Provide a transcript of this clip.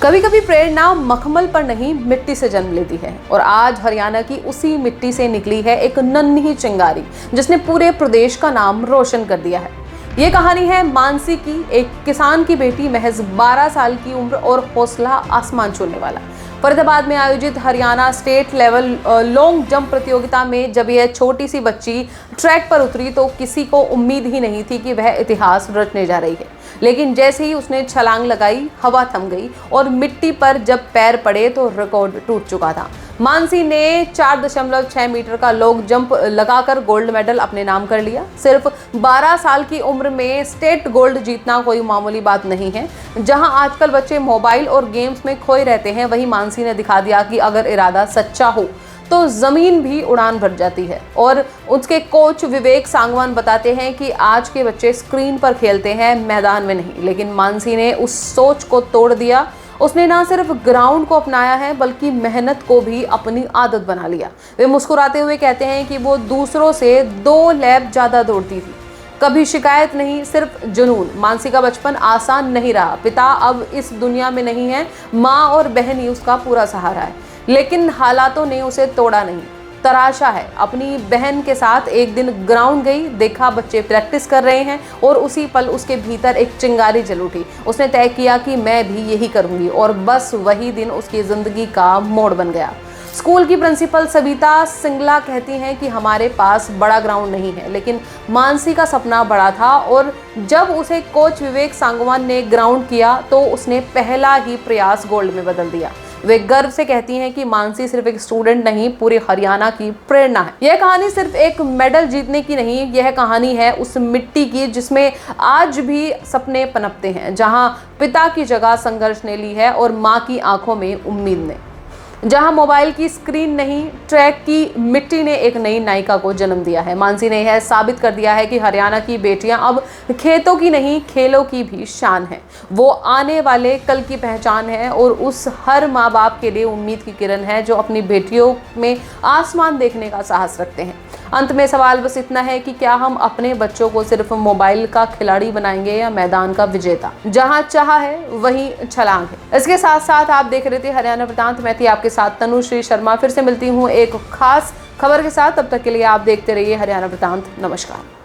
कभी कभी प्रेरणा मखमल पर नहीं मिट्टी से जन्म लेती है और आज हरियाणा की उसी मिट्टी से निकली है एक नन्ही चिंगारी जिसने पूरे प्रदेश का नाम रोशन कर दिया है। ये कहानी है मानसी की, एक किसान की बेटी, महज 12 साल की उम्र और हौसला आसमान छूने वाला। फरीदाबाद में आयोजित Haryana state level long jump प्रतियोगिता में जब यह छोटी सी बच्ची ट्रैक पर उतरी तो किसी को उम्मीद ही नहीं थी कि वह इतिहास रचने जा रही है। लेकिन जैसे ही उसने छलांग लगाई, हवा थम गई और मिट्टी पर जब पैर पड़े तो रिकॉर्ड टूट चुका था। मानसी ने 4.6 मीटर का लॉन्ग जंप लगाकर गोल्ड मेडल अपने नाम कर लिया। सिर्फ 12 साल की उम्र में स्टेट गोल्ड जीतना कोई मामूली बात नहीं है। जहां आजकल बच्चे मोबाइल और गेम्स में खोए रहते हैं, वहीं मानसी ने दिखा दिया कि अगर इरादा सच्चा हो तो जमीन भी उड़ान भर जाती है। और उसके कोच विवेक सांगवान बताते हैं कि आज के बच्चे स्क्रीन पर खेलते हैं, मैदान में नहीं। लेकिन मानसी ने उस सोच को तोड़ दिया। उसने ना सिर्फ ग्राउंड को अपनाया है बल्कि मेहनत को भी अपनी आदत बना लिया। वे मुस्कुराते हुए कहते हैं कि वो दूसरों से 2 लैप ज्यादा दौड़ती थी। कभी शिकायत नहीं, सिर्फ जुनून। मानसी का बचपन आसान नहीं रहा। पिता अब इस दुनिया में नहीं है, माँ और बहन ही उसका पूरा सहारा है। लेकिन हालातों ने उसे तोड़ा नहीं, तराशा है। अपनी बहन के साथ एक दिन ग्राउंड गई, देखा बच्चे प्रैक्टिस कर रहे हैं और उसी पल उसके भीतर एक चिंगारी जल उठी। उसने तय किया कि मैं भी यही करूंगी और बस वही दिन उसकी जिंदगी का मोड़ बन गया। स्कूल की प्रिंसिपल सविता सिंगला कहती हैं कि हमारे पास बड़ा ग्राउंड नहीं है, लेकिन मानसी का सपना बड़ा था और जब उसे कोच विवेक सांगवान ने ग्राउंड किया तो उसने पहला ही प्रयास गोल्ड में बदल दिया। वे गर्व से कहती हैं कि मानसी सिर्फ एक स्टूडेंट नहीं, पूरे हरियाणा की प्रेरणा है। यह कहानी सिर्फ एक मेडल जीतने की नहीं, यह कहानी है उस मिट्टी की जिसमें आज भी सपने पनपते हैं, जहां पिता की जगह संघर्ष ने ली है और माँ की आंखों में उम्मीद ने। जहां मोबाइल की स्क्रीन नहीं, ट्रैक की मिट्टी ने एक नई नायिका को जन्म दिया है। मानसी ने यह साबित कर दिया है कि हरियाणा की बेटियां अब खेतों की नहीं, खेलों की भी शान है। वो आने वाले कल की पहचान है और उस हर माँ बाप के लिए उम्मीद की किरण है जो अपनी बेटियों में आसमान देखने का साहस रखते हैं। अंत में सवाल बस इतना है कि क्या हम अपने बच्चों को सिर्फ मोबाइल का खिलाड़ी बनाएंगे या मैदान का विजेता? जहां चाह है वहीं छलांग है। इसके साथ साथ आप देख रहे थे हरियाणा वृतांत। मैं थी आपके साथ तनुश्री शर्मा। फिर से मिलती हूँ एक खास खबर के साथ। तब तक के लिए आप देखते रहिए हरियाणा वृतांत। नमस्कार।